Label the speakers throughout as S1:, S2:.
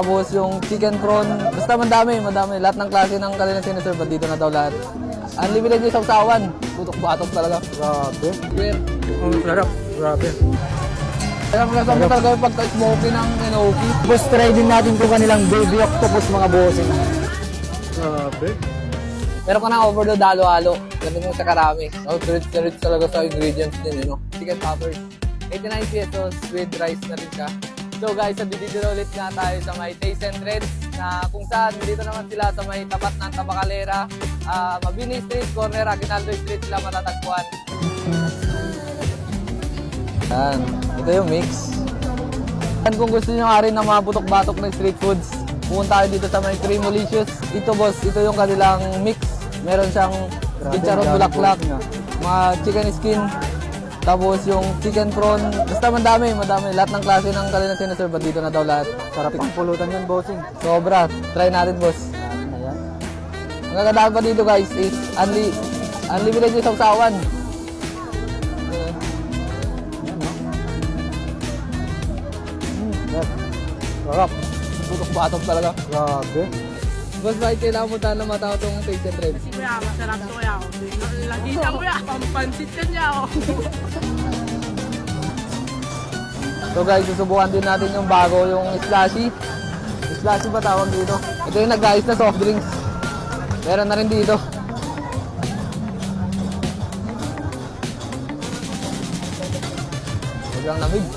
S1: Tapos yung chicken prawn, basta madami. Lahat ng klase ng kanilang sinaserve, dito na daw lahat. Unlimited yung sausawan. Putok-batok talaga.
S2: Grabe.
S1: Weird.
S2: Ang sarap. Grabe.
S1: Sarap na sarap talaga yung pagka-smoky ng enoki.
S2: Tapos try din natin kung kanilang baby octopus mga bossing. Grabe.
S1: Pero ka na overload halo-halo. Ganun mo sa karami. Oh, rich talaga sa ingredients din, you know. Chicken poppers. 89 pesos with rice na rin siya. So guys, dito ulit nga tayo sa may Taste and Trends na kung saan dito naman sila sa may tapat ng Tabacalera, Mabini Street, corner Aguinaldo Street sila matatagpuan. Yan, ito yung mix. And kung gusto nyo nga rin na mga putok-batok na street foods, pumunta kayo dito sa may Creamolicious. Ito boss, ito yung kanilang mix. Meron siyang chicharon bulaklak, mga chicken skin, tapos yung chicken prawn, basta madami. Lahat ng klase ng kanilang sinaserve, dito na daw lahat.
S2: Sarap ang pulutan yan, bossing.
S1: Sobra. Try natin, boss.
S2: Ayan.
S1: Ang kagandaan pa dito, guys, is unlimited yung sausawan.
S2: Sarap.
S1: Putok-batok talaga.
S2: Grabe.
S1: Boss, bakit kailangan mo tayo na matao itong Taste and Trends?
S3: Kuya, masarap to kuya. Lagi siya kuya, pampansit ka niya oh.
S1: So guys, susubukan din natin yung bago, yung slushy. Slushy ba tawag dito? Ito yung nag-ayos na soft drinks. Meron na rin dito. Sobrang lamig.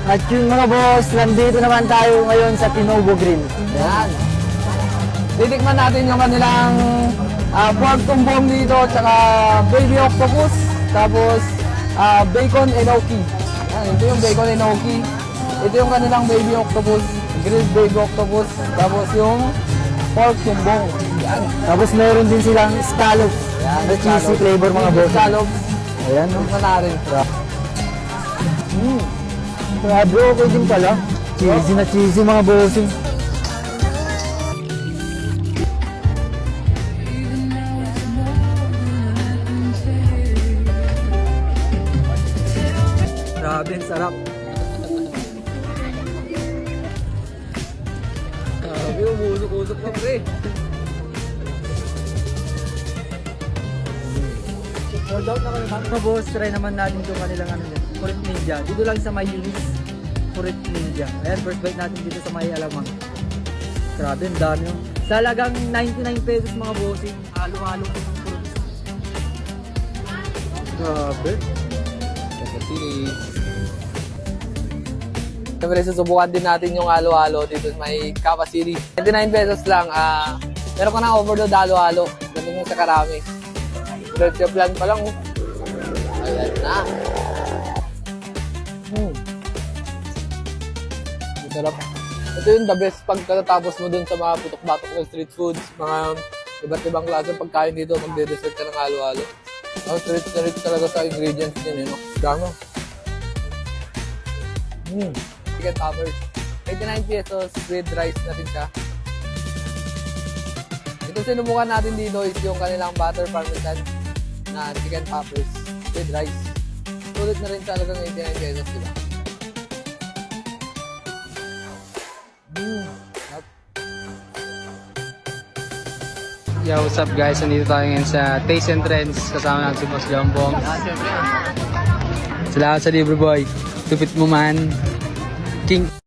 S2: At yung mga boss, nandito naman tayo ngayon sa Tinobo Grill.
S1: Yan. Titikman natin yung kanilang pork tumbong dito, tsaka baby octopus, tapos bacon enoki. Yan, ito yung bacon enoki. Ito yung kanilang baby octopus, grilled baby octopus, tapos yung pork tumbong. Yan.
S2: Tapos meron din silang scallops.
S1: Yan,
S2: Na cheesy flavor mga boss.
S1: Scallops.
S2: Ayan, no?
S1: Tikman na rin.
S2: Grabe, okay din pala. Cheesy na cheesy mga bossing. Grabe, ang sarap.
S1: Grabe, umusok-usok pa pre.
S2: Sold out na kayo mga boss, try naman natin itong kanilang Fruit Ninja. Dito lang sa may Yunis, Fruit Ninja. Ayan, first bite natin dito sa may Alamang. Grabe, ang dami yung. Sa halagang 99 pesos mga bossing, halo-halo ko ng fruit. Grabe.
S1: Siyempre, susubukan din natin yung halo-halo dito sa may Cava City. 29 pesos lang. Meron ka na overload halo-halo. Ganun mo sa karami. Diretso plan pa lang. Ayan na. Sarap. Ito yung the best pagkatapos mo dun sa mga putok-batok ng street foods, mga iba't ibang klase ng pagkain dito, magde-dessert ka ng halo-halo. Rich talaga sa ingredients din, no? Dami. Chicken poppers. 89 pesos with rice na rin siya. Ito sinubukan natin dito is yung kanilang butter parmesan na chicken poppers with rice. Sulit na rin talagang 89 pesos, diba?
S4: Yo, what's up guys? Nandito tayo ngayon sa Taste and Trends. Kasama natin si Boss Jambong. Salamat sa libre boy. Tupit mo man. King.